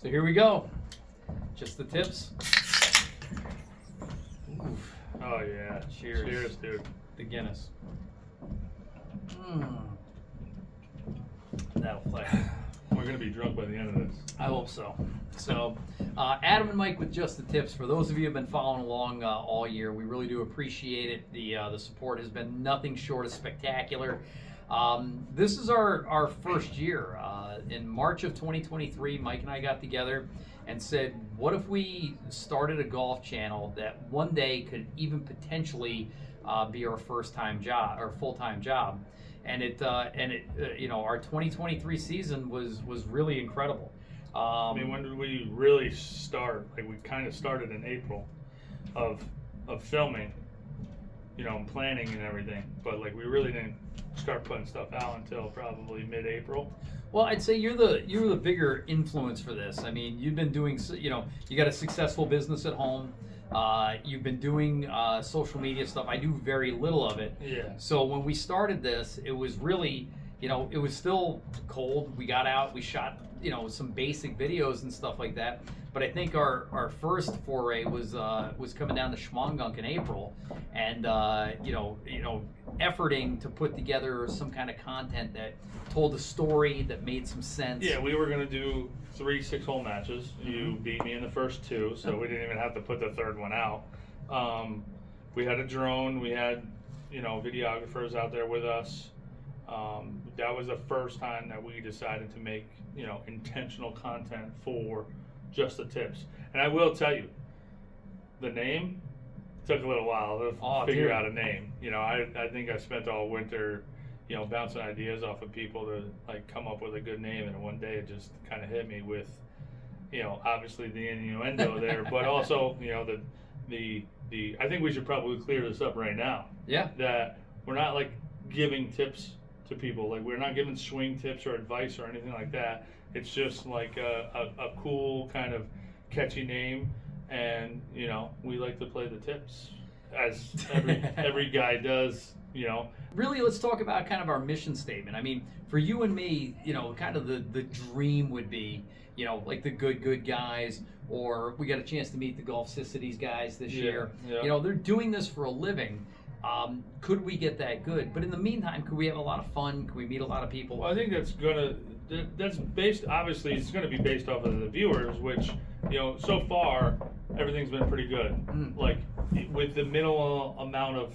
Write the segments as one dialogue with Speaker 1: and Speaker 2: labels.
Speaker 1: So here we go. Just the tips. Oof.
Speaker 2: Oh yeah.
Speaker 1: Cheers.
Speaker 2: Cheers, dude.
Speaker 1: The Guinness. That'll play.
Speaker 2: We're gonna be drunk by the end of this.
Speaker 1: I hope so. So, Adam and Mike with Just the Tips. For those of you who have been following along all year, we really do appreciate it. The support has been nothing short of spectacular. This is our first year. In March of 2023, Mike and I got together and said, what if we started a golf channel that one day could even potentially be our first-time job or full-time job? And our 2023 season was really incredible.
Speaker 2: I mean, when did we really start? Like, we kind of started in April of filming, and planning and everything. But like, we really didn't start putting stuff out until probably mid-April.
Speaker 1: Well, I'd say you're the bigger influence for this. I mean, you've been doing, you got a successful business at home. You've been doing social media stuff. I do very little of it.
Speaker 2: Yeah.
Speaker 1: So when we started this, it was really, it was still cold. We got out, we shot, some basic videos and stuff like that. But I think our first foray was coming down to Schmongunk in April, and efforting to put together some kind of content that told a story that made some sense.
Speaker 2: Yeah, we were gonna do 3 6-hole matches. You beat me in the first 2, so we didn't even have to put the third one out. We had a drone. We had videographers out there with us. That was the first time that we decided to make intentional content for Just the Tips. And I will tell you, the name took a little while to figure out a name. I think I spent all winter bouncing ideas off of people to like come up with a good name, and one day it just kind of hit me with obviously the innuendo there, but also the I think we should probably clear this up right now.
Speaker 1: Yeah.
Speaker 2: That we're not like giving tips to people. Like, we're not giving swing tips or advice or anything like that. It's just like a cool kind of catchy name, and we like to play the tips as every guy does.
Speaker 1: Really, let's talk about kind of our mission statement. I mean, for you and me, kind of the dream would be, like the good guys, or we got a chance to meet the Golfsicities guys this year.
Speaker 2: Yeah.
Speaker 1: They're doing this for a living. Could we get that good? But in the meantime, could we have a lot of fun? Could we meet a lot of people?
Speaker 2: Well, I think that's based, obviously, it's going to be based off of the viewers, which, so far, everything's been pretty good. Like, with the minimal amount of,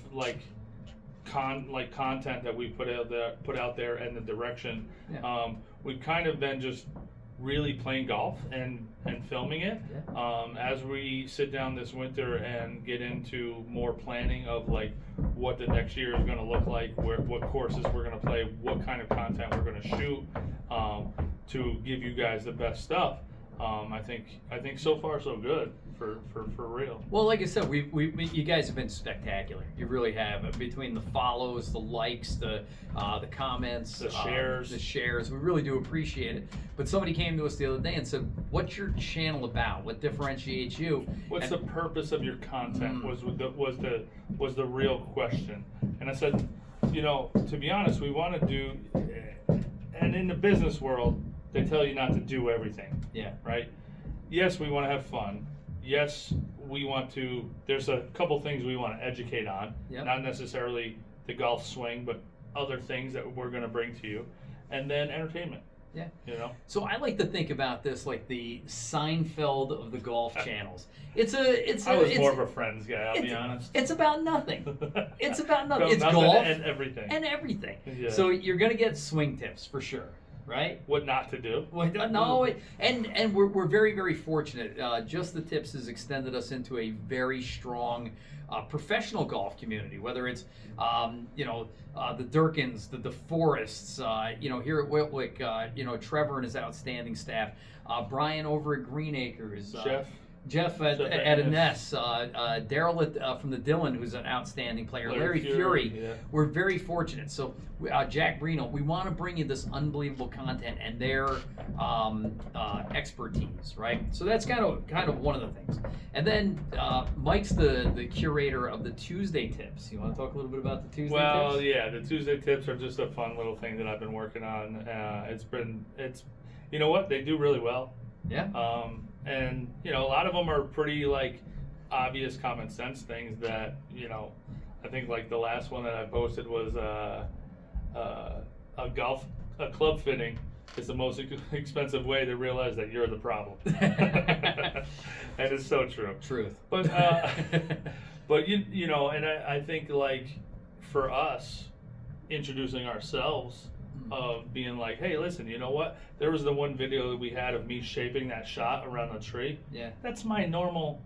Speaker 2: content that we put out there and the direction, we've kind of been just really playing golf and filming it. As we sit down this winter and get into more planning of like what the next year is going to look like, what courses we're going to play, what kind of content we're going to shoot, to give you guys the best stuff. I think so far so good for real.
Speaker 1: Well, like I said, you guys have been spectacular. You really have. Between the follows, the likes, the comments,
Speaker 2: the shares.
Speaker 1: We really do appreciate it. But somebody came to us the other day and said, "What's your channel about? What differentiates you?
Speaker 2: What's the purpose of your content?" was the real question. And I said, to be honest, we want to do, and in the business world, they tell you not to do everything.
Speaker 1: Yeah.
Speaker 2: Right? Yes, we want to have fun. Yes, we want to, there's a couple things we want to educate on.
Speaker 1: Yep.
Speaker 2: Not necessarily the golf swing, but other things that we're going to bring to you. And then entertainment.
Speaker 1: Yeah. So I like to think about this like the Seinfeld of the golf channels. I was
Speaker 2: more of a Friends guy, I'll be honest.
Speaker 1: It's about nothing. It's about nothing. It's golf
Speaker 2: and everything.
Speaker 1: Yeah. So you're going to get swing tips for sure. Right?
Speaker 2: What not to do.
Speaker 1: And we're very, very fortunate. Just the Tips has extended us into a very strong professional golf community, whether it's the Durkins, the Forests, here at Whitwick, Trevor and his outstanding staff, Brian over at Green Acres, Jeff at Ness, Daryl from the Dillon, who's an outstanding player, Larry Fury.
Speaker 2: Yeah.
Speaker 1: We're very fortunate. So Jack Brino, we want to bring you this unbelievable content and their expertise, right? So that's kind of one of the things. And then Mike's the curator of the Tuesday Tips. You want to talk a little bit about the Tuesday Tips?
Speaker 2: Well, yeah, the Tuesday Tips are just a fun little thing that I've been working on. You know what? They do really well.
Speaker 1: Yeah.
Speaker 2: And you know, a lot of them are pretty like obvious common sense things that, you know, I think like the last one that I posted was a club fitting is the most expensive way to realize that you're the problem. And it's so true.
Speaker 1: Truth.
Speaker 2: But but you know, and I think like for us introducing ourselves of being like, hey, listen, you know what? There was the one video that we had of me shaping that shot around the tree.
Speaker 1: Yeah.
Speaker 2: That's my normal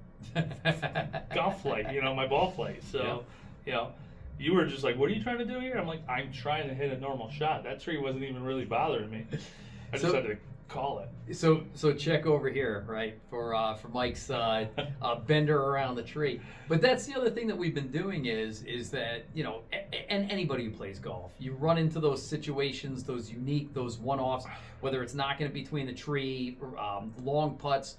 Speaker 2: golf flight, you know, my ball flight. So,
Speaker 1: Yeah.
Speaker 2: you know, you were just like, what are you trying to do here? I'm like, I'm trying to hit a normal shot. That tree wasn't even really bothering me. I just had to call it.
Speaker 1: So check over here, right, for Mike's bender around the tree. But that's the other thing that we've been doing is that, you know, and anybody who plays golf, you run into those situations, those unique, those one-offs, whether it's knocking it between the tree, long putts,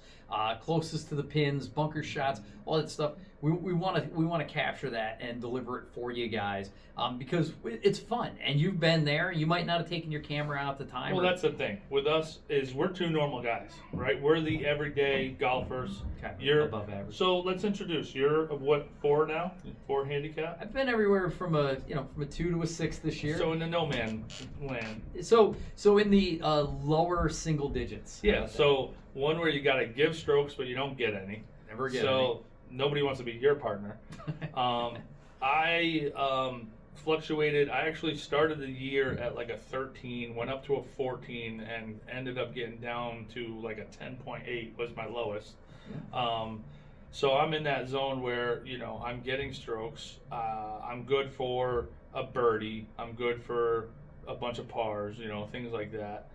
Speaker 1: closest to the pins, bunker shots, all that stuff. We want to capture that and deliver it for you guys, because it's fun, and you've been there. You might not have taken your camera out at the time.
Speaker 2: Well, that's the thing with us is we're two normal guys, right? We're the everyday golfers.
Speaker 1: Okay.
Speaker 2: You're
Speaker 1: above average.
Speaker 2: So let's introduce. You're what, 4 now? 4 handicap.
Speaker 1: I've been everywhere from a 2 to a 6 this year.
Speaker 2: So in the no man land.
Speaker 1: So in the lower single digits.
Speaker 2: Yeah. So one where you got to give strokes, but you don't get any.
Speaker 1: Never get
Speaker 2: So nobody wants to be your partner. I fluctuated. I actually started the year at like a 13, went up to a 14, and ended up getting down to like a 10.8 was my lowest. So I'm in that zone where, you know, I'm getting strokes. I'm good for a birdie. I'm good for a bunch of pars, you know, things like that.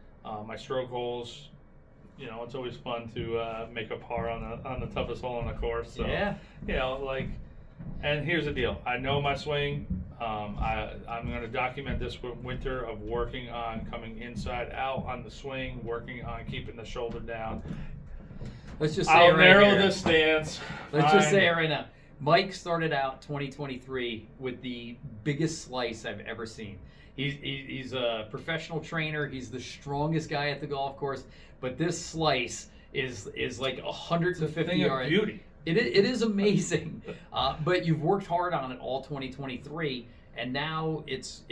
Speaker 2: My stroke holes, you know, it's always fun to make a par on the toughest hole on the course. So,
Speaker 1: Yeah.
Speaker 2: you know, like, and here's the deal. I know my swing. I'm going to document this winter of working on coming inside out on the swing, working on keeping the shoulder down.
Speaker 1: Let's just say
Speaker 2: I'll
Speaker 1: it right
Speaker 2: narrow
Speaker 1: here.
Speaker 2: the stance.
Speaker 1: Let's just say it right now. Mike started out 2023 with the biggest slice I've ever seen. He's a professional trainer. He's the strongest guy at the golf course. But this slice is like 150
Speaker 2: thing
Speaker 1: yards.
Speaker 2: of beauty.
Speaker 1: It is amazing. But you've worked hard on it all 2023, and now it's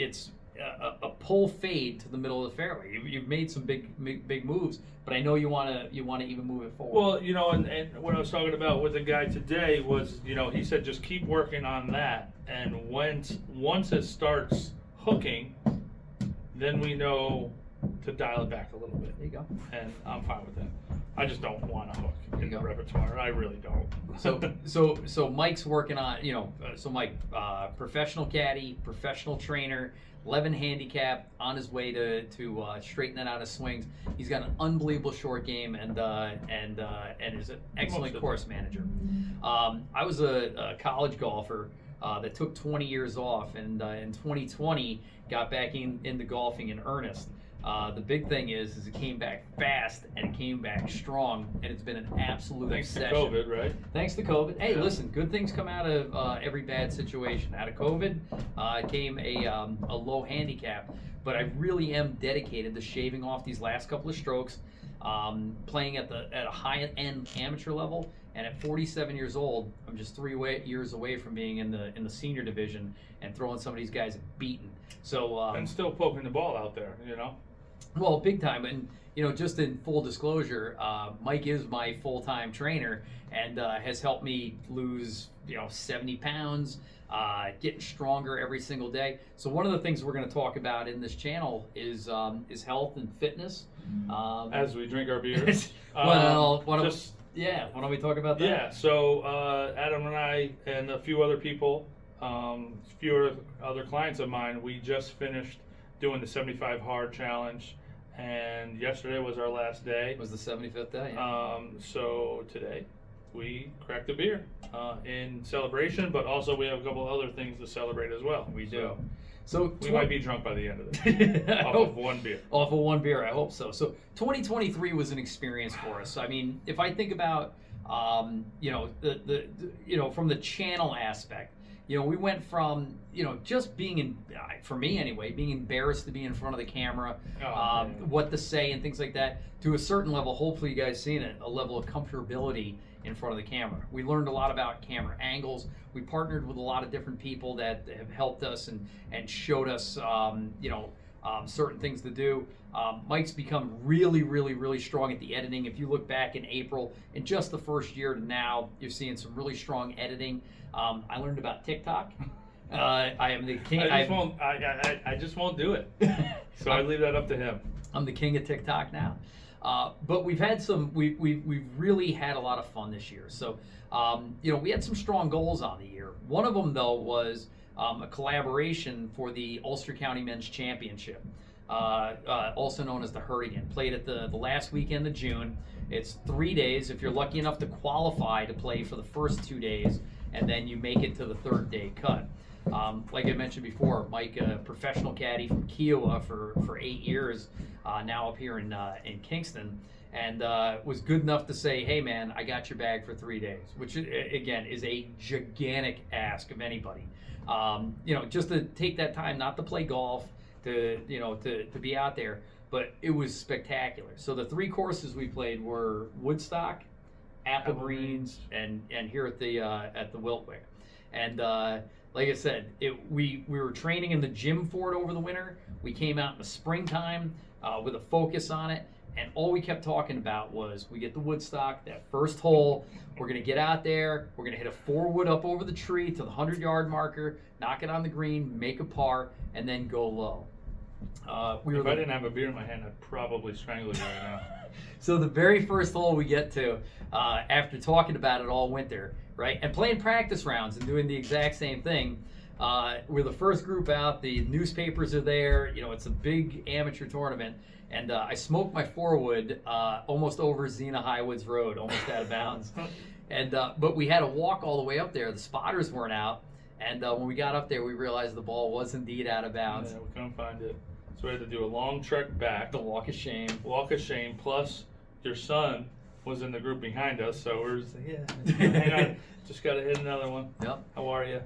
Speaker 1: a pull fade to the middle of the fairway. You've made some big moves, but I know you want to even move it forward.
Speaker 2: Well, you know, and what I was talking about with the guy today was, you know, he said just keep working on that, and once it starts hooking, then we know to dial it back a little bit.
Speaker 1: There you go.
Speaker 2: And I'm fine with that. I just don't want to hook in the
Speaker 1: go.
Speaker 2: repertoire. I really don't.
Speaker 1: So Mike's working on, you know, so Mike, professional caddy, professional trainer, 11 handicap, on his way to straightening out his swings. He's got an unbelievable short game and is an excellent course manager. I was a college golfer that took 20 years off, and in 2020 got back into golfing in earnest. The big thing is it came back fast and it came back strong, and it's been an absolute
Speaker 2: Thanks
Speaker 1: obsession.
Speaker 2: to COVID, right?
Speaker 1: Thanks to COVID. Hey,
Speaker 2: Yeah.
Speaker 1: listen, good things come out of every bad situation. Out of COVID came a low handicap, but I really am dedicated to shaving off these last couple of strokes, playing at a high end amateur level, and at 47 years old, I'm just 3 years away from being in the senior division and throwing some of these guys beaten. So
Speaker 2: And still poking the ball out there, you know?
Speaker 1: well, big time. And, you know, just in full disclosure, Mike is my full-time trainer and has helped me lose, 70 pounds, getting stronger every single day. So one of the things we're going to talk about in this channel is health and fitness.
Speaker 2: As we drink our beers.
Speaker 1: Well, why don't we talk about that?
Speaker 2: Yeah, so Adam and I and a few other people, a few other clients of mine, we just finished doing the 75 hard challenge, and yesterday was our last day.
Speaker 1: It was the 75th day. Yeah.
Speaker 2: So today we cracked a beer in celebration, but also we have a couple other things to celebrate as well.
Speaker 1: We do. So
Speaker 2: we might be drunk by the end of it. Off of one beer.
Speaker 1: Off of one beer, I hope so. So 2023 was an experience for us. I mean, if I think about, from the channel aspect, You know, we went from, you know, just being for me anyway, being embarrassed to be in front of the camera, what to say and things like that, to a certain level. Hopefully you guys seen it, a level of comfortability in front of the camera. We learned a lot about camera angles. We partnered with a lot of different people that have helped us and showed us, you know, certain things to do. Mike's become really, really, really strong at the editing. If you look back in April, in just the first year to now, you're seeing some really strong editing. I learned about TikTok. I am the king.
Speaker 2: I just won't do it. So I leave that up to him.
Speaker 1: I'm the king of TikTok now. But we've had some. We've really had a lot of fun this year. So you know, we had some strong goals on the year. One of them though was a collaboration for the Ulster County Men's Championship, also known as the Hurricane. Played at the last weekend of June. It's 3 days. If you're lucky enough to qualify to play for the first 2 days, and then you make it to the third day cut. Like I mentioned before, Mike, a professional caddy from Kiowa for 8 years, now up here in Kingston, and was good enough to say, hey man, I got your bag for 3 days, which again is a gigantic ask of anybody. You know, just to take that time, not to play golf, to be out there, but it was spectacular. So the 3 courses we played were Woodstock, Apple Greens, and here at the Wiltwick. And like I said, we were training in the gym for it over the winter. We came out in the springtime with a focus on it, and all we kept talking about was we get the Woodstock, that first hole, we're going to get out there, we're going to hit a 4-wood up over the tree to the 100-yard marker, knock it on the green, make a par, and then go low.
Speaker 2: If I didn't have a beer in my hand, I'd probably strangle you right now.
Speaker 1: So the very first hole we get to, after talking about it all winter, right, and playing practice rounds and doing the exact same thing, we're the first group out. The newspapers are there. You know, it's a big amateur tournament, and I smoked my 4-wood almost over Xena Highwoods Road, almost out of bounds. And but we had to walk all the way up there. The spotters weren't out, and when we got up there, we realized the ball was indeed out of bounds.
Speaker 2: Yeah, we couldn't find it. So we had to do a long trek back.
Speaker 1: The walk of shame.
Speaker 2: Walk of shame. Plus, your son was in the group behind us, so we're just like, yeah, hang on, just got to hit another one.
Speaker 1: Yep.
Speaker 2: How are you?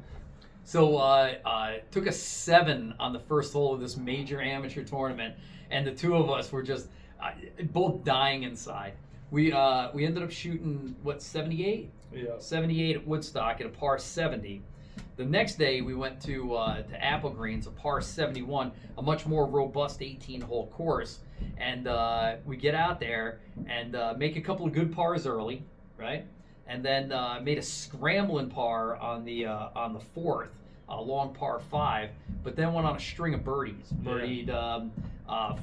Speaker 1: So it took us 7 on the first hole of this major amateur tournament, and the two of us were just both dying inside. We ended up shooting, 78?
Speaker 2: Yeah.
Speaker 1: 78 at Woodstock at a par 70. The next day we went to Apple Greens, a par 71, a much more robust 18-hole course, and we get out there and make a couple of good pars early, right? And then made a scrambling par on the 4th, a long par 5, but then went on a string of birdies. Birdied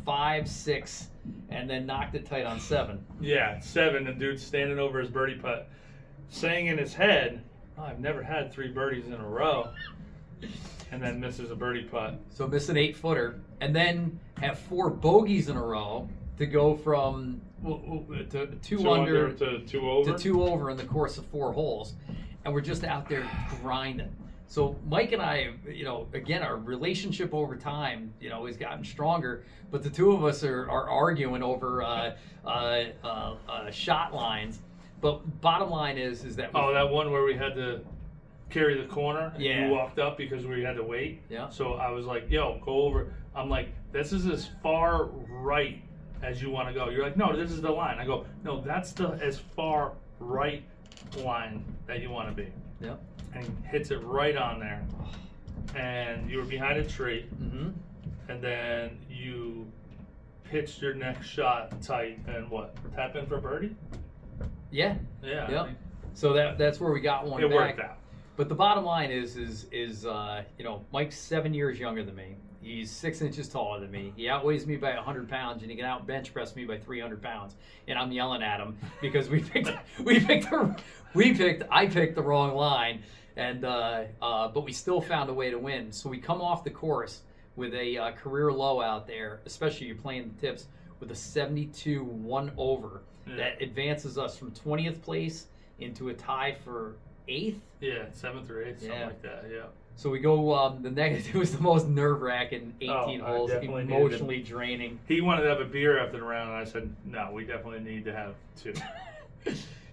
Speaker 1: 5, 6, and then knocked it tight on 7.
Speaker 2: Yeah, 7. The dude's standing over his birdie putt, saying in his head, oh, I've never had 3 birdies in a row, and then misses a birdie putt.
Speaker 1: So miss an 8-footer, and then have 4 bogeys in a row to go from to 2 under
Speaker 2: to 2 over?
Speaker 1: To 2 over in the course of 4 holes, and we're just out there grinding. So Mike and I, you know, again, our relationship over time, you know, has gotten stronger, but the two of us are arguing over shot lines. But bottom line is that
Speaker 2: that one where we had to carry the corner and
Speaker 1: Yeah.
Speaker 2: you walked up because we had to wait.
Speaker 1: Yeah.
Speaker 2: So I was like, yo, go over. I'm like, this is as far right as you want to go. You're like, no, this is the line. I go, no, that's the as far right line that you want to be.
Speaker 1: Yeah.
Speaker 2: And he hits it right on there. And you were behind a tree.
Speaker 1: Mm-hmm.
Speaker 2: And then you pitched your next shot tight and what? Tap in for birdie?
Speaker 1: Yeah.
Speaker 2: Yeah.
Speaker 1: Yep. So that's where we got one
Speaker 2: It
Speaker 1: back.
Speaker 2: worked out.
Speaker 1: But the bottom line is you know, Mike's 7 years younger than me. He's 6 inches taller than me. He outweighs me by 100 pounds, and he can out bench press me by 300 pounds. And I'm yelling at him because I picked the wrong line, and but we still found a way to win. So we come off the course with a career low out there, especially you're playing the tips, with a 72 1 over.
Speaker 2: Yeah.
Speaker 1: That advances us from 20th place into a tie for 8th.
Speaker 2: Yeah, 7th or 8th, something like that. Yeah.
Speaker 1: So we go. It was the most nerve-wracking 18
Speaker 2: I
Speaker 1: holes,
Speaker 2: definitely needed
Speaker 1: emotionally draining.
Speaker 2: He wanted to have a beer after the round, and I said, no, we definitely need to have 2.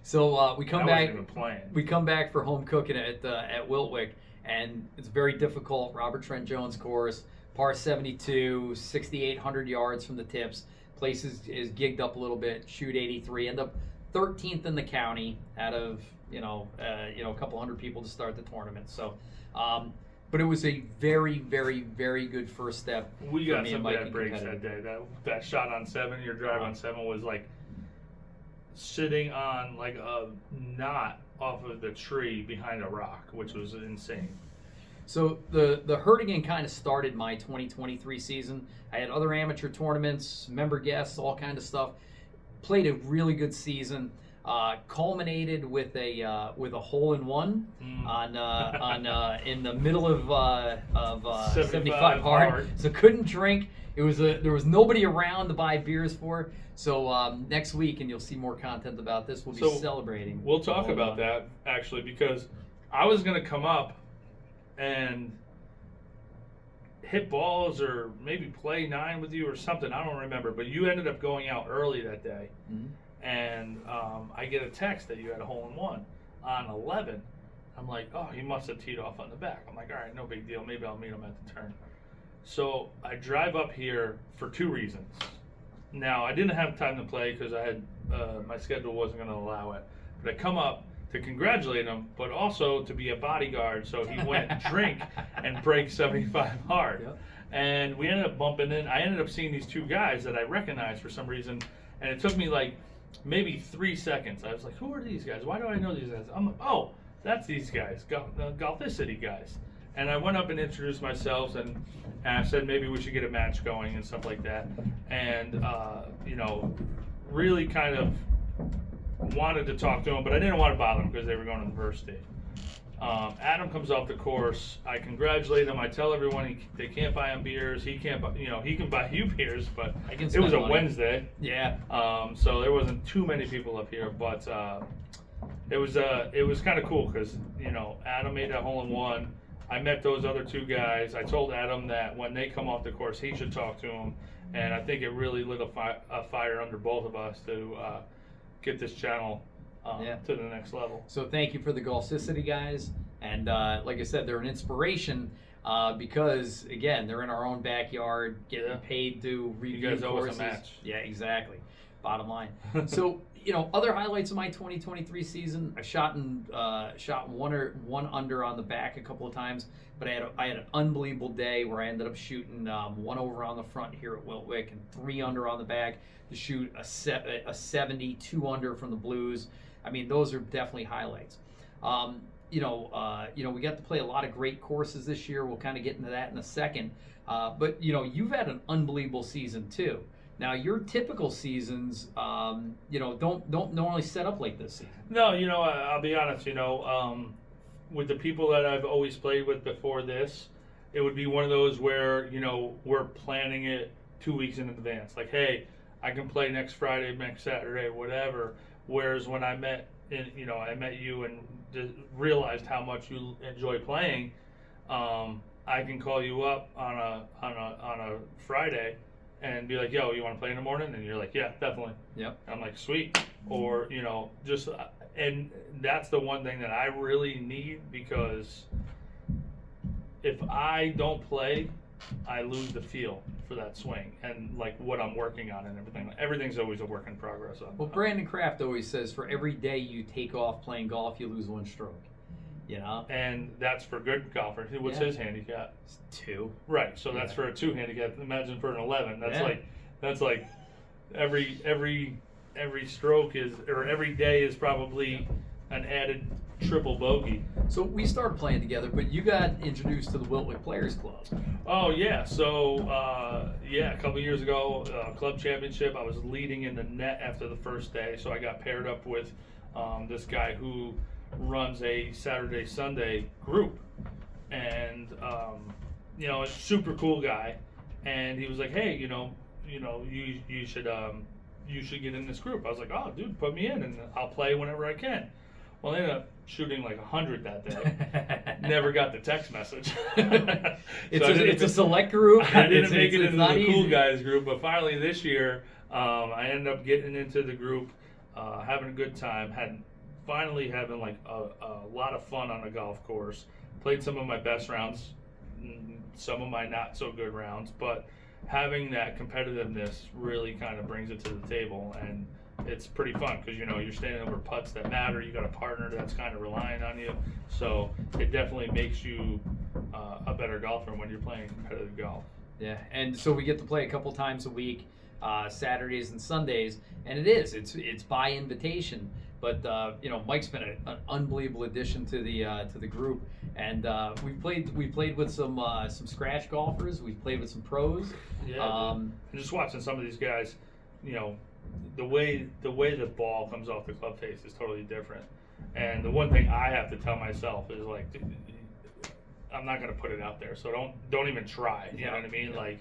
Speaker 1: So we come
Speaker 2: I
Speaker 1: back.
Speaker 2: wasn't even playing.
Speaker 1: We come back for home cooking at Wiltwick, and it's very difficult. Robert Trent Jones course, par 72, 6,800 yards from the tips. Place is gigged up a little bit. Shoot 83. End up 13th in the county out of a couple hundred people to start the tournament. So, but it was a very, very, very good first step.
Speaker 2: We got some bad breaks that day. That shot on 7, your drive on 7 was like sitting on like a knot off of the tree behind a rock, which was insane.
Speaker 1: So the hurt again kind of started my 2023 season. I had other amateur tournaments, member guests, all kind of stuff. Played a really good season. Culminated with a hole-in-one on in the middle of 75 hard. So couldn't drink. There was nobody around to buy beers for. So next week, and you'll see more content about this, we'll be celebrating.
Speaker 2: We'll talk about that actually, because I was gonna come up and hit balls or maybe play 9 with you or something. I don't remember, but you ended up going out early that day. Mm-hmm. And I get a text that you had a hole-in-one on 11. I'm like, oh, he must have teed off on the back. I'm like, all right, no big deal. Maybe I'll meet him at the turn. So I drive up here for 2 reasons. Now, I didn't have time to play because I had my schedule wasn't going to allow it. But I come up to congratulate him, but also to be a bodyguard. So he went drink and break 75 hard. Yep. And we ended up bumping in. I ended up seeing these 2 guys that I recognized for some reason. And it took me like maybe 3 seconds. I was like, who are these guys? Why do I know these guys? I'm like, oh, that's these guys, Golfticity guys. And I went up and introduced myself, and I said maybe we should get a match going and stuff like that. And, really kind of wanted to talk to them, but I didn't want to bother them because they were going to university. Adam comes off the course. I congratulate him. I tell everyone they can't buy him beers. He can't buy, he can buy you beers, but it was a Wednesday.
Speaker 1: Yeah.
Speaker 2: So there wasn't too many people up here, but it was kind of cool because Adam made that hole-in-one. I met those other 2 guys. I told Adam that when they come off the course, he should talk to them, and I think it really lit a fire under both of us to get this channel to the next level.
Speaker 1: So thank you for the Golfsicity guys, and like I said, they're an inspiration because again, they're in our own backyard, getting paid to review
Speaker 2: you guys
Speaker 1: courses.
Speaker 2: Owe us a match.
Speaker 1: Yeah, exactly. Bottom line. So other highlights of my 2023 season, I shot one under on the back a couple of times, but I had an unbelievable day where I ended up shooting 1 over on the front here at Wiltwick and 3 under on the back to shoot a 70, 2 under from the blues. I mean, those are definitely highlights. We got to play a lot of great courses this year. We'll kind of get into that in a second. But you've had an unbelievable season too. Now, your typical seasons, don't normally set up like this season.
Speaker 2: No, I'll be honest. With the people that I've always played with before this, it would be one of those where we're planning it 2 weeks in advance. Like, hey, I can play next Friday, next Saturday, whatever. Whereas when I met you and realized how much you enjoy playing, I can call you up on a Friday and be like, yo, you want to play in the morning? And you're like, yeah, definitely.
Speaker 1: Yep.
Speaker 2: I'm like, sweet. Or just and that's the one thing that I really need, because if I don't play, I lose the feel for that swing and like what I'm working on and everything. Everything's always a work in progress.
Speaker 1: Well, Brandon Kraft always says, for every day you take off playing golf, you lose 1 stroke.
Speaker 2: And that's for good golfers. What's his handicap?
Speaker 1: It's 2.
Speaker 2: Right. So that's for a 2 handicap. Imagine for an 11. That's like every stroke is, or every day is probably an added triple bogey.
Speaker 1: So we started playing together, but you got introduced to the Wiltwick Players Club.
Speaker 2: Oh yeah. So a couple years ago, club championship. I was leading in the net after the first day, so I got paired up with this guy who runs a Saturday Sunday group, and a super cool guy. And he was like, hey, you should get in this group. I was like, oh, dude, put me in, and I'll play whenever I can. Well, I ended up shooting like 100 that day. Never got the text message.
Speaker 1: It's a select group.
Speaker 2: I didn't make it into the cool guys group, but finally this year, I ended up getting into the group, having a good time, having like a lot of fun on a golf course, played some of my best rounds, some of my not so good rounds, but having that competitiveness really kind of brings it to the table, and it's pretty fun because you're standing over putts that matter. You got a partner that's kind of relying on you, so it definitely makes you a better golfer when you're playing competitive golf.
Speaker 1: Yeah, and so we get to play a couple times a week, Saturdays and Sundays, and it's by invitation. But Mike's been an unbelievable addition to the group, and we've played with some scratch golfers. We've played with some pros.
Speaker 2: Yeah, and just watching some of these guys, the way the ball comes off the club face is totally different. And the one thing I have to tell myself is like, I'm not gonna put it out there, so don't even try. You know what I mean? Yeah. Like,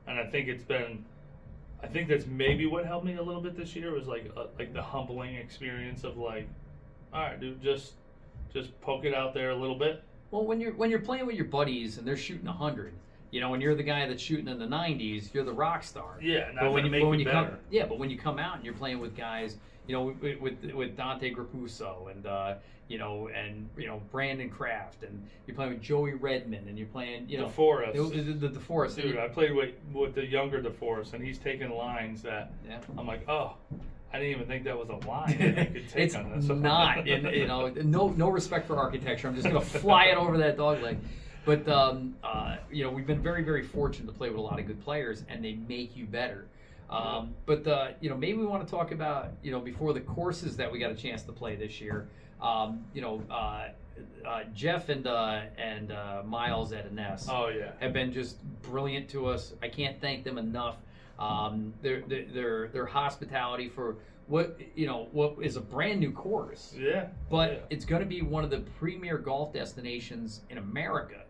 Speaker 2: and I think that's maybe what helped me a little bit this year was like the humbling experience of like, all right, dude, just poke it out there a little bit.
Speaker 1: Well, when you're playing with your buddies and they're shooting 100, and you're the guy that's shooting in the 90s, you're the rock star.
Speaker 2: Yeah, and when
Speaker 1: you come out and you're playing with guys, with Dante Grapuso and Brandon Kraft, and you're playing with Joey Redmond, and you're playing
Speaker 2: DeForest.
Speaker 1: The DeForest.
Speaker 2: Dude, I played with the younger DeForest, and he's taking lines that I'm like, oh, I didn't even think that was a line that you could take on this.
Speaker 1: It's not, no respect for architecture. I'm just gonna fly it over that dog leg. But we've been very, very fortunate to play with a lot of good players, and they make you better. But maybe we want to talk about before the courses that we got a chance to play this year. Jeff and Miles at Ines have been just brilliant to us. I can't thank them enough. Their hospitality for what is a brand new course.
Speaker 2: Yeah.
Speaker 1: But it's going to be one of the premier golf destinations in America.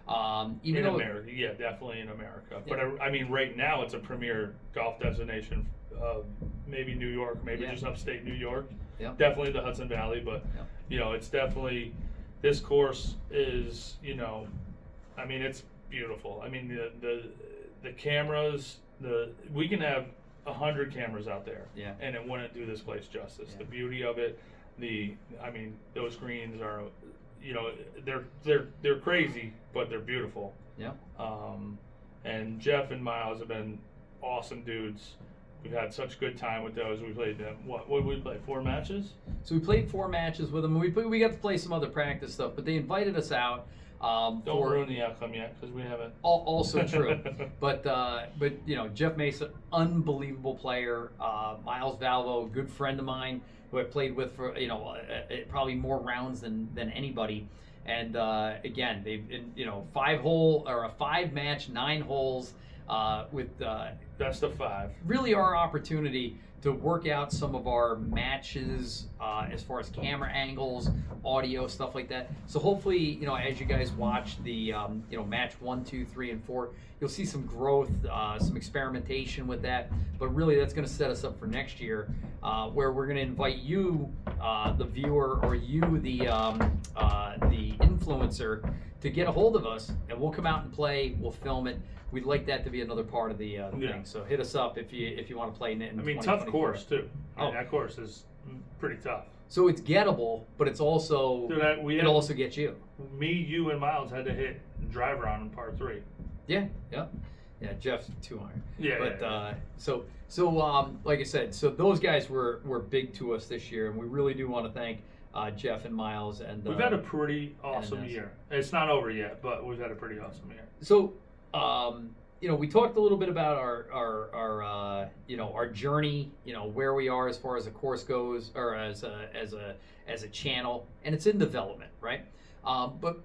Speaker 2: America, yeah, definitely in America. But I mean, right now it's a premier golf destination. Maybe New York, maybe just upstate New York.
Speaker 1: Yeah.
Speaker 2: Definitely the Hudson Valley, but it's definitely, this course is, I mean, it's beautiful. I mean, the cameras, we can have 100 cameras out there, and it wouldn't do this place justice. The beauty of it, those greens are, they're crazy, but they're beautiful.
Speaker 1: Yeah.
Speaker 2: And Jeff and Miles have been awesome dudes. We've had such good time with those. We played them. What did we play? 4 matches?
Speaker 1: So we played 4 matches with them. We got to play some other practice stuff, but they invited us out.
Speaker 2: Don't ruin the outcome yet, because we haven't.
Speaker 1: Also true, but Jeff Mesa, unbelievable player. Miles Valvo, good friend of mine who I played with for probably more rounds than anybody. And again, they've been 5-match, 9 holes with
Speaker 2: best of 5.
Speaker 1: Really our opportunity to work out some of our matches as far as camera angles, audio, stuff like that. So hopefully, as you guys watch the match 1, 2, 3, and 4, you'll see some growth, some experimentation with that. But really, that's going to set us up for next year, where we're going to invite you, the viewer, or you, the influencer, to get a hold of us, and we'll come out and play. We'll film it. We'd like that to be another part of the thing. So hit us up if you want to play in
Speaker 2: tough course too. That course is pretty tough.
Speaker 1: So it's gettable, but it's also it also gets you.
Speaker 2: Me, you, and Miles had to hit driver on par 3.
Speaker 1: Yeah. Jeff's 200.
Speaker 2: Yeah.
Speaker 1: But so like I said, so those guys were big to us this year, and we really do want to thank Jeff and Miles. And
Speaker 2: we've had a pretty awesome year. It's not over yet, but we've had a pretty awesome year.
Speaker 1: So. We talked a little bit about our journey, where we are as far as the course goes, or as a channel, and it's in development, right? But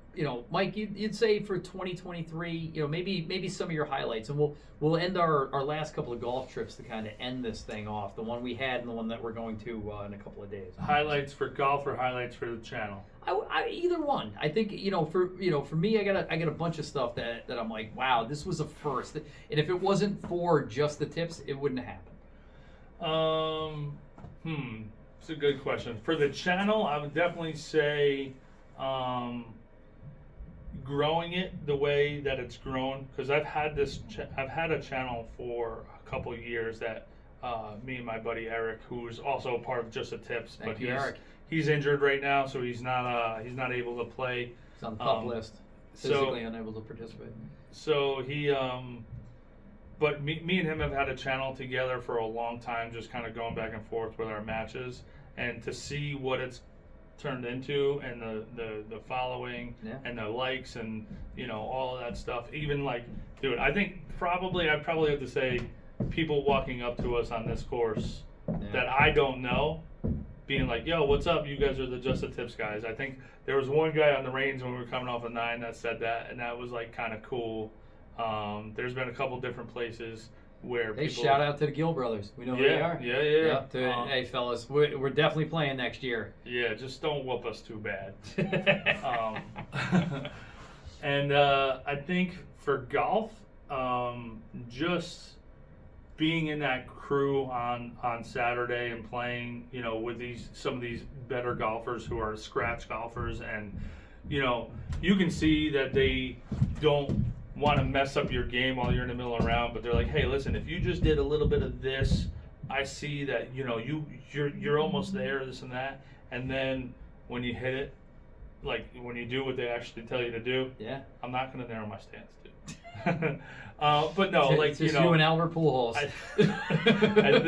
Speaker 1: Mike, you'd say for 2023, maybe some of your highlights, and we'll end our last couple of golf trips to kind of end this thing off, the one we had and the one that we're going to in a couple of days.
Speaker 2: Highlights for golf or highlights for the channel?
Speaker 1: Either one. I think for me, I got a bunch of stuff that I'm like, wow, this was a first, and if it wasn't for just the tips, it wouldn't have happened.
Speaker 2: It's a good question. For the channel, I would definitely say growing it the way that it's grown, because I've had a channel for a couple of years that me and my buddy Eric, who's also a part of Just the Tips,
Speaker 1: Thank you, Eric.
Speaker 2: He's injured right now, so he's not able to play
Speaker 1: He's on the pup list. Physically unable to participate.
Speaker 2: So he, but me and him have had a channel together for a long time, just kind of going back and forth with our matches, and to see what it's turned into, and the following, and the likes, and all of that stuff. Even like, dude, I think I'd probably have to say people walking up to us on this course that I don't know, being like, yo, what's up? You guys are the Just the Tips guys. I think there was one guy on the range when we were coming off a 9 that said that, and that was like kind of cool. There's been a couple different places where people...
Speaker 1: shout out to the Gill brothers. We know who they are.
Speaker 2: Yeah.
Speaker 1: Hey, fellas, we're definitely playing next year.
Speaker 2: Yeah, just don't whoop us too bad. And I think for golf, just being in that crew on Saturday and playing, with some of these better golfers who are scratch golfers, and you can see that they don't want to mess up your game while you're in the middle of the round, but they're like, hey, listen, if you just did a little bit of this, I see that you're almost there, this and that, and then when you hit it, like when you do what they actually tell you to do, I'm not going to narrow my stance, dude. But no, like
Speaker 1: it's just you and Albert Pujols.
Speaker 2: I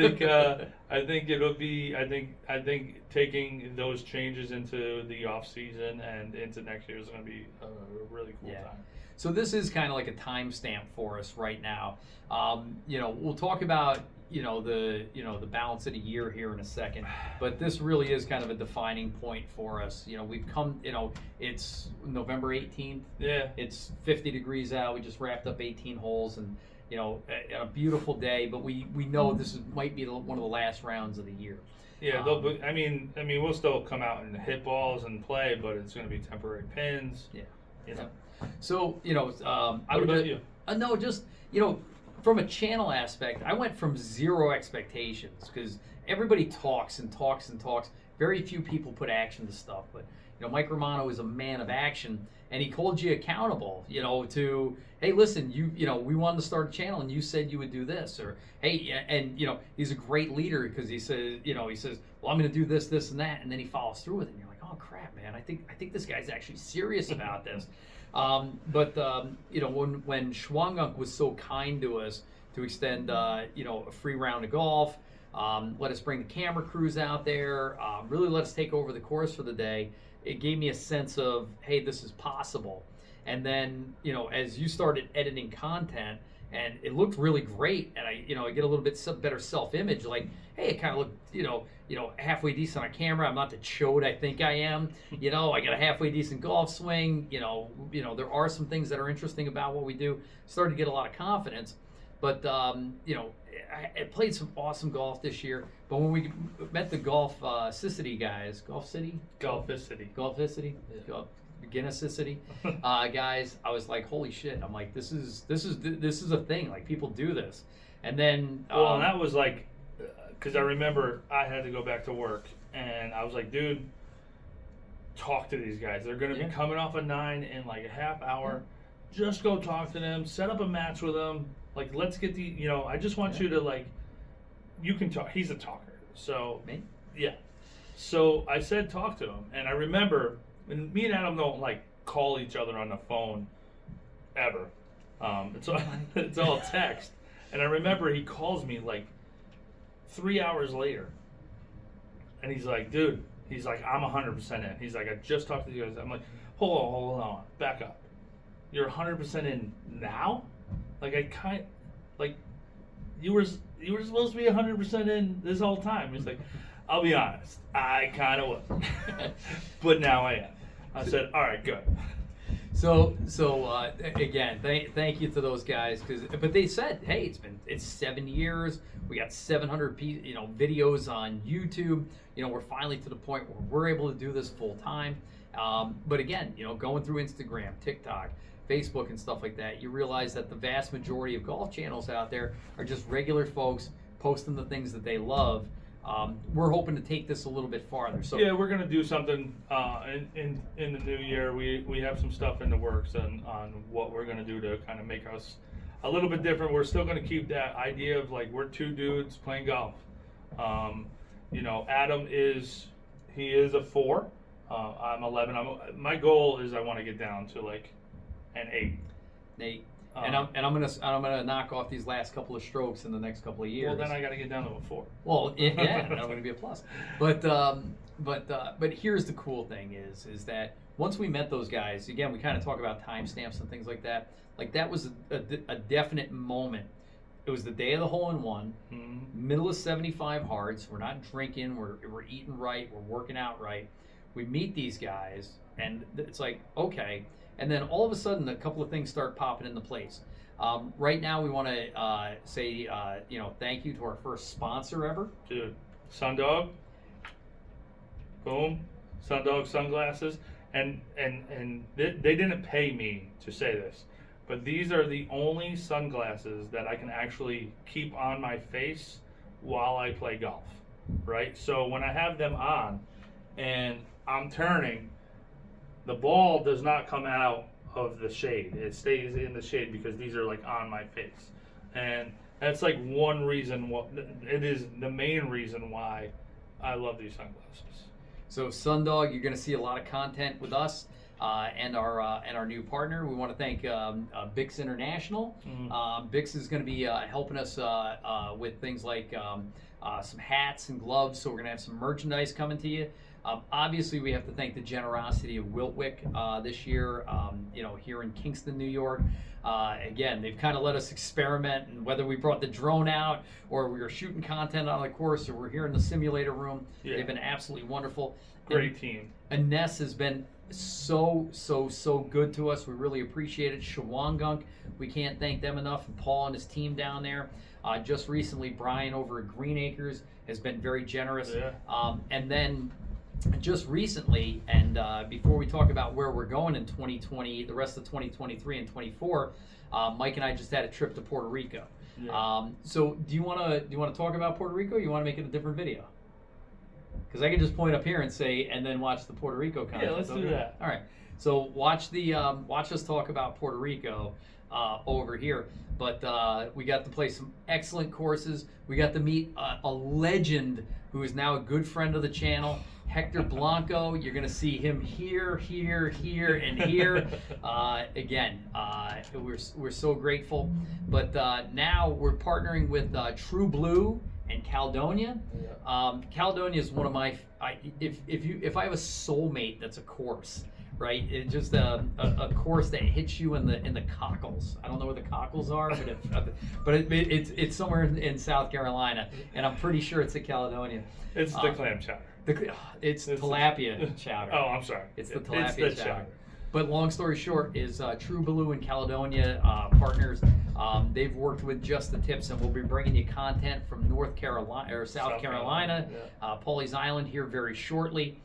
Speaker 2: think it'll be. I think taking those changes into the off season and into next year is going to be a really cool time.
Speaker 1: So this is kind of like a timestamp for us right now. We'll talk about the balance of the year here in a second, but this really is kind of a defining point for us. We've come. It's November 18th.
Speaker 2: Yeah. It's
Speaker 1: 50 degrees out. We just wrapped up 18 holes, and a beautiful day. But we know this might be one of the last rounds of the year.
Speaker 2: Yeah. I mean, we'll still come out and hit balls and play, but it's going to be temporary pins.
Speaker 1: Yeah. So,
Speaker 2: I would about you?
Speaker 1: No, just, from a channel aspect, I went from zero expectations because everybody talks and talks and talks. Very few people put action to stuff. But, Mike Romano is a man of action, and he called you accountable, to, hey, listen, we wanted to start a channel, and you said you would do this. Or, hey, and, he's a great leader because he says, well, I'm going to do this, this, and that. And then he follows through with it. And you're like, oh, crap, man, I think this guy's actually serious about this. But when Schwangunk was so kind to us to extend, a free round of golf, let us bring the camera crews out there, really let us take over the course for the day, it gave me a sense of, hey, this is possible. And then, as you started editing content, and it looked really great, and I get a little bit better self-image, like, hey, it kind of looked, halfway decent on camera. I'm not the chode I think I am. I got a halfway decent golf swing. There are some things that are interesting about what we do. Started to get a lot of confidence, but I played some awesome golf this year. But when we met the Golfcity guys, Golfcity, Guinnessicity guys, I was like, holy shit! I'm like, this is a thing. Like, people do this, and then
Speaker 2: and that was like, because I remember I had to go back to work, and I was like, dude, talk to these guys. They're gonna be coming off a 9 in like a half hour. Just go talk to them. Set up a match with them. Like, let's get I just want you to, like, you can talk. He's a talker, so
Speaker 1: me.
Speaker 2: Yeah. So I said talk to him, and I remember. And me and Adam don't like call each other on the phone ever. It's all text. And I remember he calls me like 3 hours later, and he's like, "Dude," he's like, "I'm 100% in." He's like, "I just talked to you guys." I'm like, "Hold on, back up. You're 100% in now? Like you were supposed to be 100% in this whole time." He's like, "I'll be honest, I kind of was, but now I am." I said, "All right, good."
Speaker 1: So again, thank you to those guys, but they said, hey, it's 7 years. We got 700 videos on YouTube. We're finally to the point where we're able to do this full time. But again, going through Instagram, TikTok, Facebook, and stuff like that, you realize that the vast majority of golf channels out there are just regular folks posting the things that they love. We're hoping to take this a little bit farther. So
Speaker 2: yeah, we're going to do something in the new year. We have some stuff in the works on what we're going to do to kind of make us a little bit different. We're still going to keep that idea of like we're two dudes playing golf. Adam is a 4. I'm 11. My goal is I want to get down to like an 8.
Speaker 1: Nate. And I'm gonna knock off these last couple of strokes in the next couple of years.
Speaker 2: Well, then I got to get down to a 4.
Speaker 1: Well, yeah, that's going to be a plus. But here's the cool thing is that once we met those guys, again, we kind of talk about timestamps and things like that. Like that was a definite moment. It was the day of the hole-in-one, middle of 75 hards. We're not drinking. We're eating right. We're working out right. We meet these guys, and it's like, okay. And then all of a sudden, a couple of things start popping into place. Right now, we want to say, thank you to our first sponsor ever.
Speaker 2: Dude, Sundog. Boom. Sundog sunglasses. And they didn't pay me to say this, but these are the only sunglasses that I can actually keep on my face while I play golf, right? So when I have them on and I'm turning, the ball does not come out of the shade. It stays in the shade because these are like on my face. And that's like one reason, it is the main reason why I love these sunglasses.
Speaker 1: So Sundog, you're going to see a lot of content with us and our new partner. We want to thank Bix International. Bix is going to be helping us with things like some hats and gloves. So we're going to have some merchandise coming to you. Obviously, we have to thank the generosity of Wiltwick this year, here in Kingston, New York. Again, they've kind of let us experiment, and whether we brought the drone out or we were shooting content on the course or we're here in the simulator room, they've been absolutely wonderful.
Speaker 2: Great team.
Speaker 1: Ines has been so good to us. We really appreciate it. Shawangunk, we can't thank them enough. And Paul and his team down there. Just recently, Brian over at Green Acres has been very generous. And then just recently, and before we talk about where we're going in 2020, the rest of 2023 and 24, Mike and I just had a trip to Puerto Rico. So do you want to talk about Puerto Rico? Or you want to make it a different video? Because I can just point up here and say, and then watch the Puerto Rico content.
Speaker 2: Yeah, let's do that.
Speaker 1: All right. So watch us talk about Puerto Rico over here. But we got to play some excellent courses. We got to meet a legend who is now a good friend of the channel, Hector Blanco. You're going to see him here, and here. Again, we're so grateful. But now we're partnering with True Blue and Caledonia. Caledonia is one of my. If I have a soulmate, that's a course, right? It's just a course that hits you in the cockles. I don't know where the cockles are, but it's somewhere in South Carolina, and I'm pretty sure it's at Caledonia.
Speaker 2: It's the clam chowder.
Speaker 1: It's tilapia chowder.
Speaker 2: Oh, I'm sorry.
Speaker 1: It's the tilapia chowder. But long story short is True Blue and Caledonia partners. They've worked with Just the Tips, and we'll be bringing you content from North Carolina or South Carolina, Pawleys Island here very shortly.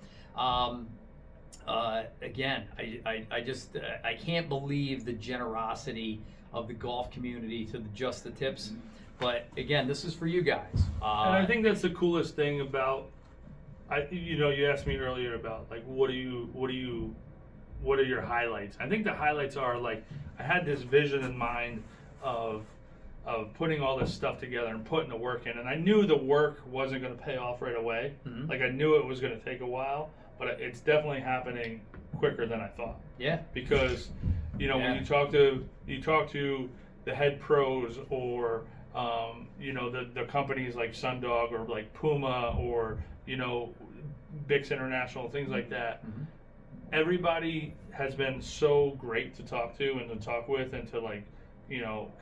Speaker 1: Again, I can't believe the generosity of the golf community to the Just the Tips. But again, this is for you guys.
Speaker 2: And I think that's the coolest thing about. You asked me earlier about like what are your highlights? I think the highlights are like I had this vision in mind of putting all this stuff together and putting the work in, and I knew the work wasn't going to pay off right away. Like I knew it was going to take a while, but it's definitely happening quicker than I thought. Yeah. Because when you talk to the head pros or the companies like Sundog or like Puma or Bix International, things like that. Everybody has been so great to talk to and to talk with and to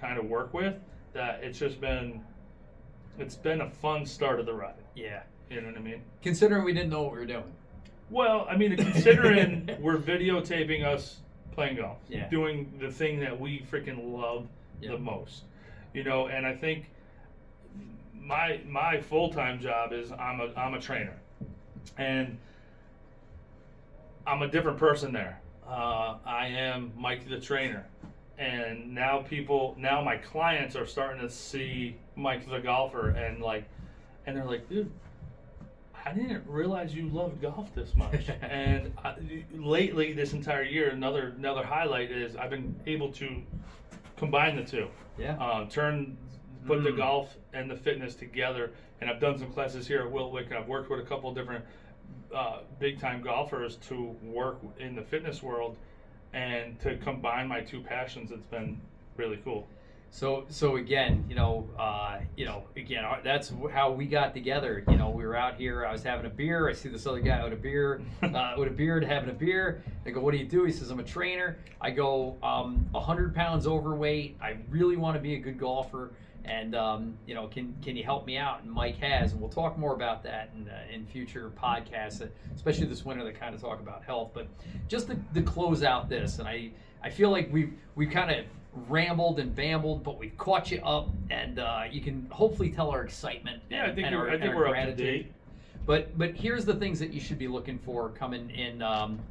Speaker 2: kind of work with that it's been a fun start of the ride. Yeah. You know what I mean?
Speaker 1: Considering we didn't know what we were doing.
Speaker 2: Well, I mean, considering we're videotaping us playing golf, doing the thing that we freaking love the most, and I think my full-time job is I'm a trainer, and I'm a different person there. I am Mike the trainer, and now my clients are starting to see Mike the golfer, and they're like, dude, I didn't realize you loved golf this much. And lately, this entire year, another highlight is I've been able to combine the two. Put the golf and the fitness together, and I've done some classes here at Wiltwick, and I've worked with a couple of different big time golfers to work in the fitness world, and to combine my two passions, it's been really cool.
Speaker 1: So again, again, that's how we got together. We were out here. I was having a beer. I see this other guy with a beer, with a beard, having a beer. I go, "What do you do?" He says, "I'm a trainer." I go, 100 pounds overweight. I really want to be a good golfer, and can you help me out? And Mike has, and we'll talk more about that in future podcasts, especially this winter that kind of talk about health. But just to close out this, and I feel like we kind of rambled and bambled, but we've caught you up, and you can hopefully tell our excitement.
Speaker 2: Yeah, I think
Speaker 1: our
Speaker 2: we're up
Speaker 1: gratitude.
Speaker 2: to date.
Speaker 1: But here's the things that you should be looking for coming in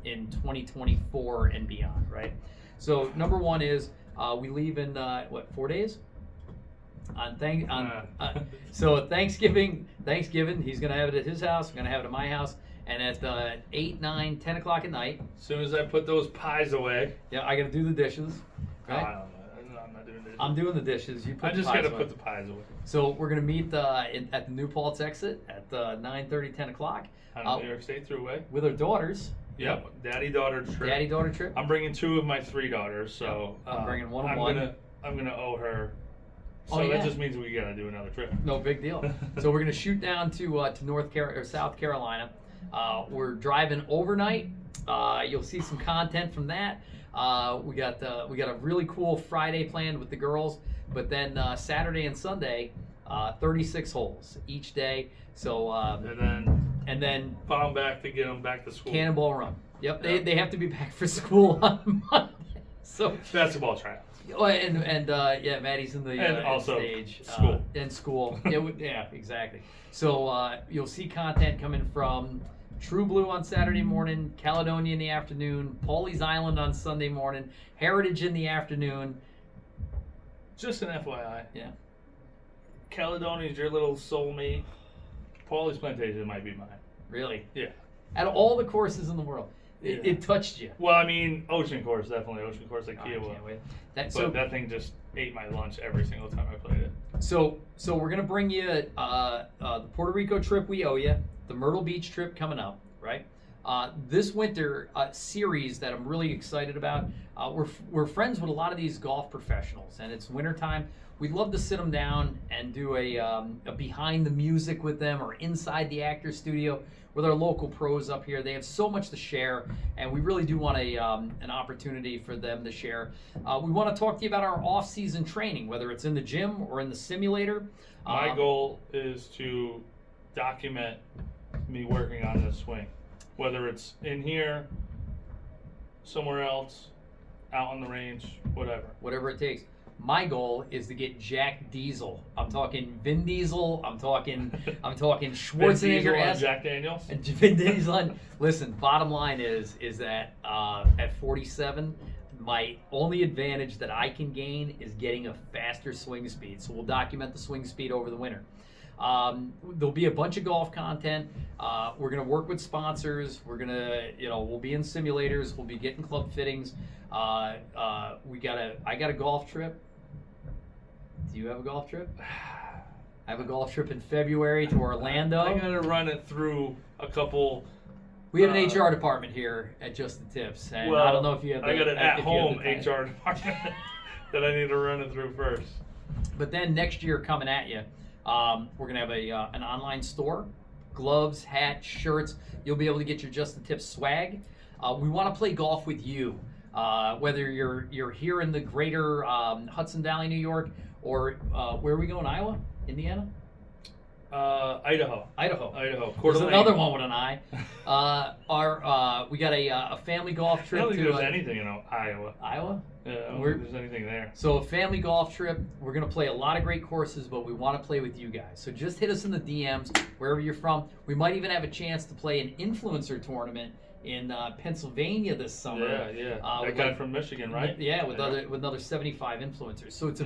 Speaker 1: 2024 and beyond, right? So number one is we leave in 4 days? So Thanksgiving, he's gonna have it at his house. I'm gonna have it at my house, and at 8, 9, 10 o'clock at night.
Speaker 2: As soon as I put those pies away.
Speaker 1: Yeah, I gotta do the dishes.
Speaker 2: Oh,
Speaker 1: Right?
Speaker 2: I don't know. I'm not doing dishes.
Speaker 1: I'm doing the dishes. You put
Speaker 2: I just
Speaker 1: the pies
Speaker 2: gotta
Speaker 1: away.
Speaker 2: put the pies away.
Speaker 1: So we're gonna meet at the New Paltz exit at 9:30, 10 o'clock
Speaker 2: On New York State Thruway.
Speaker 1: with our daughters.
Speaker 2: Yep, daddy-daughter trip.
Speaker 1: Daddy-daughter trip.
Speaker 2: I'm bringing 2 of my 3 daughters, so
Speaker 1: I'm bringing one of
Speaker 2: I'm
Speaker 1: one.
Speaker 2: gonna owe her. So
Speaker 1: Oh, yeah.
Speaker 2: that just means we gotta do another trip.
Speaker 1: No big deal. So we're gonna shoot down to South Carolina. We're driving overnight. You'll see some content from that. We got a really cool Friday planned with the girls, but then Saturday and Sunday, 36 holes each day. So and then
Speaker 2: Fall back to get them back to school.
Speaker 1: Cannonball Run. Yep,
Speaker 2: Yeah.
Speaker 1: they have to be back for school on Monday. So
Speaker 2: Basketball tryouts.
Speaker 1: yeah, Maddie's in the
Speaker 2: And also
Speaker 1: stage.
Speaker 2: school.
Speaker 1: And school. Yeah, exactly. So you'll see content coming from True Blue on Saturday morning, Caledonia in the afternoon, Pawleys Island on Sunday morning, Heritage in the afternoon.
Speaker 2: Just an FYI.
Speaker 1: Yeah.
Speaker 2: Caledonia's your little soulmate. Pawleys Plantation might be mine.
Speaker 1: Really.
Speaker 2: Yeah.
Speaker 1: Out of all the courses in the world, it touched you.
Speaker 2: Well, I mean, Ocean Course, definitely. Ocean Course at
Speaker 1: I
Speaker 2: Kiowa.
Speaker 1: can't wait.
Speaker 2: But that thing just ate my lunch every single time I played it.
Speaker 1: So we're gonna bring you the Puerto Rico trip we owe you, the Myrtle Beach trip coming up, right? This winter series that I'm really excited about. We're friends with a lot of these golf professionals, and it's wintertime. We'd love to sit them down and do a behind the music with them, or inside the actor studio with our local pros up here. They have so much to share, and we really do want an opportunity for them to share. We want to talk to you about our off-season training, whether it's in the gym or in the simulator.
Speaker 2: My goal is to document me working on this swing, whether it's in here, somewhere else, out on the range,
Speaker 1: Whatever it takes. My goal is to get Jack Diesel. I'm talking Vin Diesel. I'm talking Schwarzenegger.
Speaker 2: and Jack Daniels.
Speaker 1: And Vin Diesel. Listen, bottom line is that at 47, my only advantage that I can gain is getting a faster swing speed. So we'll document the swing speed over the winter. There'll be a bunch of golf content. We're gonna work with sponsors. We're gonna, we'll be in simulators. We'll be getting club fittings. I got a golf trip. Do you have a golf trip? I have a golf trip in February to Orlando.
Speaker 2: I gotta run it through a couple.
Speaker 1: We have an HR department here at Just the Tips, and I don't know if you have.
Speaker 2: I got an at-home
Speaker 1: HR
Speaker 2: department that I need to run it through first.
Speaker 1: But then next year coming at you, we're gonna have an online store, gloves, hats, shirts. You'll be able to get your Just the Tips swag. We want to play golf with you, whether you're here in the greater Hudson Valley, New York, or where are we going? Iowa, Indiana,
Speaker 2: Idaho.
Speaker 1: There's another one with an I. We got a family golf
Speaker 2: I
Speaker 1: trip
Speaker 2: don't think
Speaker 1: to
Speaker 2: there's anything in Iowa.
Speaker 1: Iowa.
Speaker 2: Yeah, I don't think there's anything there.
Speaker 1: So a family golf trip. We're gonna play a lot of great courses, but we want to play with you guys. So just hit us in the DMs wherever you're from. We might even have a chance to play an influencer tournament in Pennsylvania this summer.
Speaker 2: Yeah. That guy from Michigan, right?
Speaker 1: With another 75 influencers. So it's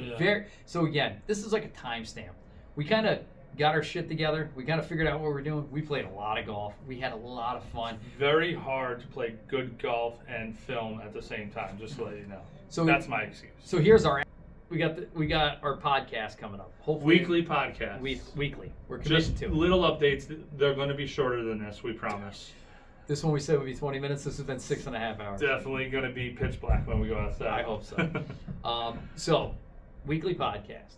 Speaker 1: so again, this is like a timestamp. We kind of got our shit together. We kind of figured out what we're doing. We played a lot of golf. We had a lot of fun.
Speaker 2: Very hard to play good golf and film at the same time, just to let you know.
Speaker 1: So
Speaker 2: that's my excuse.
Speaker 1: So here's our we got our podcast coming up. Hopefully
Speaker 2: Weekly podcast.
Speaker 1: Weekly. We're committed
Speaker 2: Just
Speaker 1: to it.
Speaker 2: little updates. They're going to be shorter than this. We promise.
Speaker 1: This one we said would be 20 minutes. This has been 6.5 hours.
Speaker 2: Definitely going to be pitch black when we go outside.
Speaker 1: I hope so. So, weekly podcast,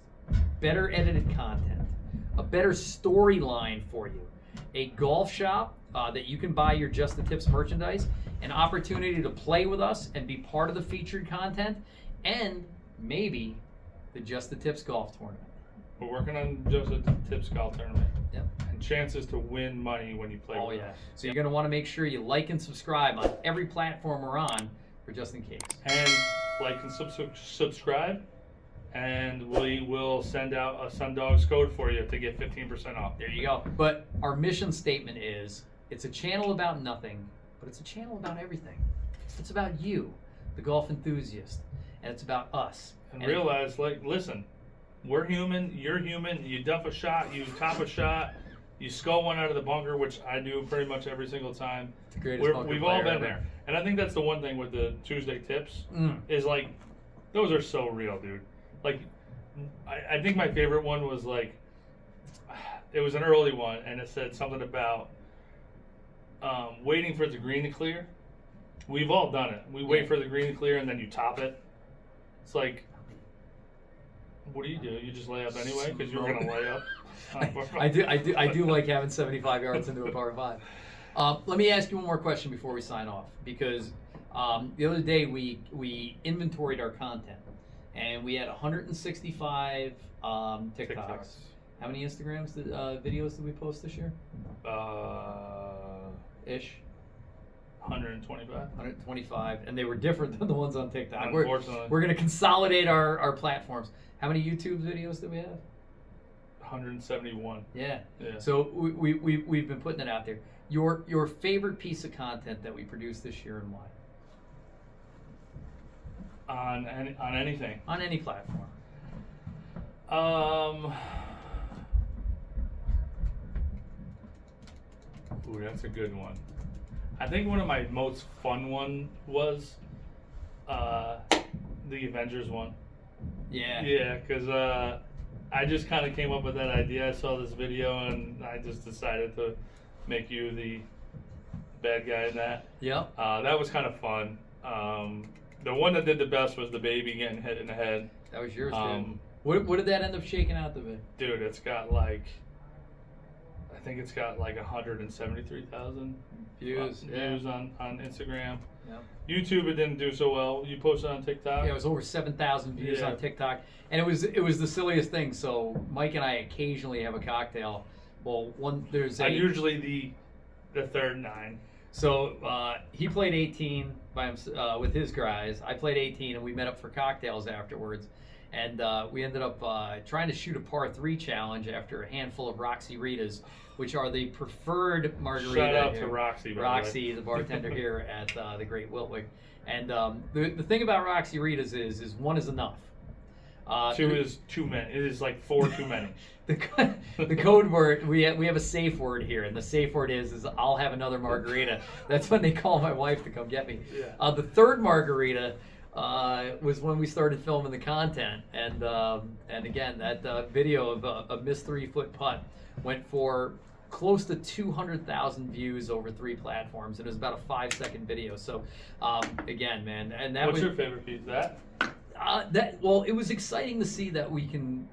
Speaker 1: better edited content, a better storyline for you, a golf shop that you can buy your Just the Tips merchandise, an opportunity to play with us and be part of the featured content, and maybe the Just the Tips golf tournament.
Speaker 2: We're working on Just the Tips golf tournament.
Speaker 1: Yep.
Speaker 2: And chances to win money when you play with us.
Speaker 1: So you're going to want to make sure you like and subscribe on every platform we're on for just in case.
Speaker 2: And like and subscribe, and we will send out a Sundogs code for you to get 15% off.
Speaker 1: There you go. But our mission statement is, it's a channel about nothing, but it's a channel about everything. It's about you, the golf enthusiast, and it's about us.
Speaker 2: And realize, like, listen, we're human, you're human, you dump a shot, you top a shot, you skull one out of the bunker, which I do pretty much every single time.
Speaker 1: It's the greatest bunker
Speaker 2: We've all
Speaker 1: player
Speaker 2: been
Speaker 1: ever.
Speaker 2: there. And I think that's the one thing with the Tuesday tips, is like, those are so real, dude. Like, I think my favorite one was like, it was an early one, and it said something about waiting for the green to clear. We've all done it. We wait for the green to clear, and then you top it. It's like, what do? You just lay up anyway because you were gonna lay up.
Speaker 1: I do like having 75 yards into a par 5. Let me ask you one more question before we sign off, because the other day we inventoried our content, and we had 165 TikToks. How many Instagrams videos did we post this year? Ish.
Speaker 2: 125.
Speaker 1: 125, and they were different than the ones on TikTok.
Speaker 2: Unfortunately.
Speaker 1: We're going to consolidate our platforms. How many YouTube videos do we have?
Speaker 2: 171.
Speaker 1: Yeah.
Speaker 2: Yeah.
Speaker 1: So we've been putting it out there. Your favorite piece of content that we produced this year, and why?
Speaker 2: On anything.
Speaker 1: On any platform.
Speaker 2: Ooh, that's a good one. I think one of my most fun one was the Avengers one.
Speaker 1: Yeah.
Speaker 2: Yeah, because I just kind of came up with that idea. I saw this video, and I just decided to make you the bad guy in that.
Speaker 1: Yep.
Speaker 2: That was kind of fun. The one that did the best was the baby getting hit in the head.
Speaker 1: That was yours, dude. What did that end up shaking out to be?
Speaker 2: Dude, it's got like, I think it's got like 173,000
Speaker 1: views
Speaker 2: on Instagram.
Speaker 1: Yep.
Speaker 2: YouTube, it didn't do so well. You posted on TikTok.
Speaker 1: Yeah, it was over 7,000 views on TikTok, and it was the silliest thing. So Mike and I occasionally have a cocktail. Well,
Speaker 2: I'm usually the third 9.
Speaker 1: So he played 18 by with his guys. I played 18, and we met up for cocktails afterwards. And we ended up trying to shoot a par 3 challenge after a handful of Roxy Ritas, which are the preferred margarita.
Speaker 2: Shout out
Speaker 1: here.
Speaker 2: to Roxy.
Speaker 1: Roxy, the bartender here at the Great Wiltwick. And the thing about Roxy Ritas is one is enough.
Speaker 2: 2 is too many. It is like 4 too many.
Speaker 1: The code word, we have a safe word here, and the safe word is I'll have another margarita. That's when they call my wife to come get me.
Speaker 2: Yeah.
Speaker 1: The third margarita was when we started filming the content, and again, that video of a missed 3-foot putt went for close to 200,000 views over 3 platforms, and it was about a 5-second video. So again, man, and that
Speaker 2: What's
Speaker 1: was
Speaker 2: your favorite piece? That
Speaker 1: it was exciting to see that we can,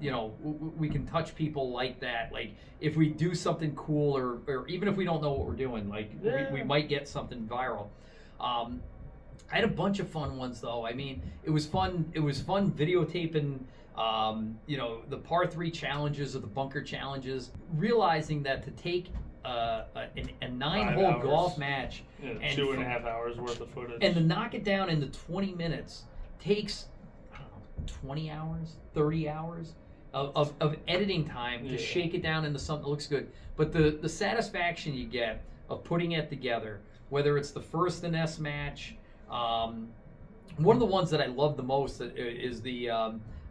Speaker 1: we can touch people like that. Like if we do something cool, or even if we don't know what we're doing, like we might get something viral. I had a bunch of fun ones though. I mean, it was fun videotaping, the par 3 challenges or the bunker challenges, realizing that to take a 9-hole golf match
Speaker 2: and 2.5 hours worth of footage,
Speaker 1: and to knock it down into 20 minutes takes, I don't know, 20 hours, 30 hours of editing time to shake it down into something that looks good. But the satisfaction you get of putting it together, whether it's the first in S match, one of the ones that I love the most is the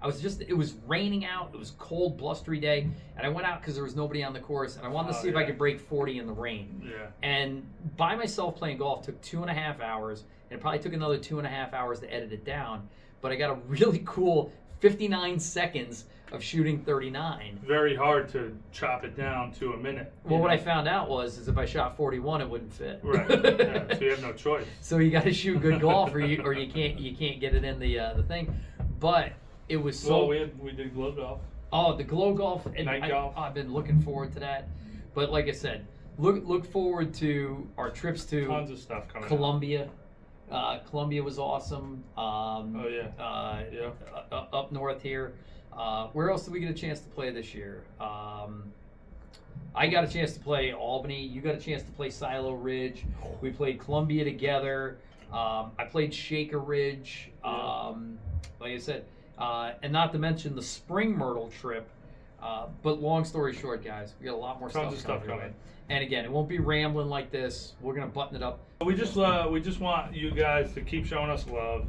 Speaker 1: it was raining out, it was cold, blustery day, and I went out because there was nobody on the course, and I wanted to see if I could break 40 in the rain.
Speaker 2: Yeah.
Speaker 1: And by myself playing golf took 2.5 hours, and it probably took another 2.5 hours to edit it down, but I got a really cool 59 seconds of shooting 39.
Speaker 2: Very hard to chop it down to a minute.
Speaker 1: Well, what I found out is if I shot 41, it wouldn't fit.
Speaker 2: Right. Yeah, so you have no choice.
Speaker 1: So you got to shoot good golf, or you can't get it in the thing. But it was so.
Speaker 2: Well, we did glow golf.
Speaker 1: Oh, the glow golf and
Speaker 2: Night golf.
Speaker 1: I've been looking forward to that. But like I said, look forward to our trips to
Speaker 2: Tons of stuff coming.
Speaker 1: Columbia. Columbia was awesome.
Speaker 2: Oh yeah. Yeah.
Speaker 1: Up north here. Where else did we get a chance to play this year? I got a chance to play Albany. You got a chance to play Silo Ridge. We played Columbia together. I played Shaker Ridge. Like I said, and not to mention the Spring Myrtle trip. But long story short, guys, we got a lot more
Speaker 2: Tons of
Speaker 1: stuff
Speaker 2: stuff
Speaker 1: coming.
Speaker 2: coming.
Speaker 1: And again, it won't be rambling like this. We're gonna button it up.
Speaker 2: We just want you guys to keep showing us love.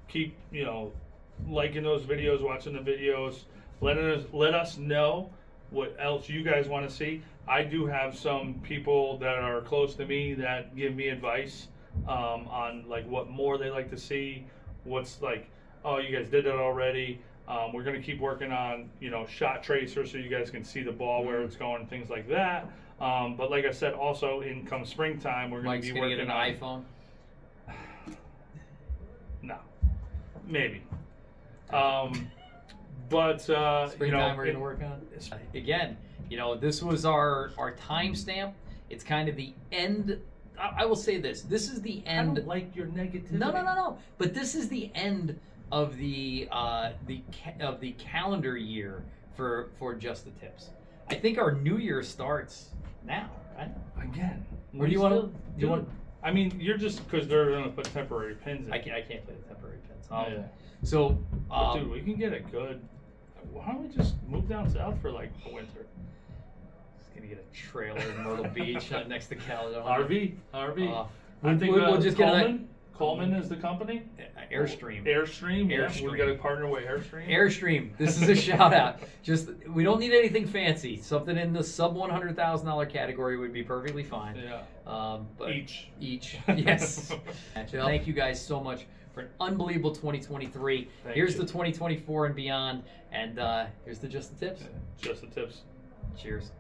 Speaker 2: Keep liking those videos, watching the videos. Let us know what else you guys want to see. I do have some people that are close to me that give me advice on like what more they like to see. What's like, oh, you guys did that already. We're going to keep working on, shot tracer so you guys can see the ball where it's going and things like that. But like I said, also come springtime, we're going to
Speaker 1: Mike's
Speaker 2: be
Speaker 1: gonna
Speaker 2: working
Speaker 1: get an iPhone.
Speaker 2: No, maybe. But
Speaker 1: Springtime we're gonna work on. Again, this was our timestamp. It's kind of the end. I will say this. This is the end.
Speaker 2: I don't like your negativity.
Speaker 1: No. But this is the end of the calendar year for Just the Tips. I think our new year starts now, right?
Speaker 2: Again.
Speaker 1: Or do you want to?
Speaker 2: I mean, you're just because they're going to put temporary pins in.
Speaker 1: I can't play the temporary pins.
Speaker 2: Yeah.
Speaker 1: So,
Speaker 2: But dude, we can get a good. Why don't we just move down south for like the winter?
Speaker 1: Just gonna get a trailer in Myrtle Beach next to Caledonia.
Speaker 2: RV.
Speaker 1: I think we'll just get
Speaker 2: Coleman is the company.
Speaker 1: Airstream.
Speaker 2: Airstream. Yeah,
Speaker 1: Airstream.
Speaker 2: we got to partner with Airstream.
Speaker 1: Airstream. This is a shout out. We don't need anything fancy. Something in the sub $100,000 category would be perfectly fine.
Speaker 2: Yeah.
Speaker 1: But
Speaker 2: each.
Speaker 1: Yes. Thank you guys so much for an unbelievable 2023. Here's the 2024 and beyond, and here's the Just the Tips.
Speaker 2: Just the Tips.
Speaker 1: Cheers.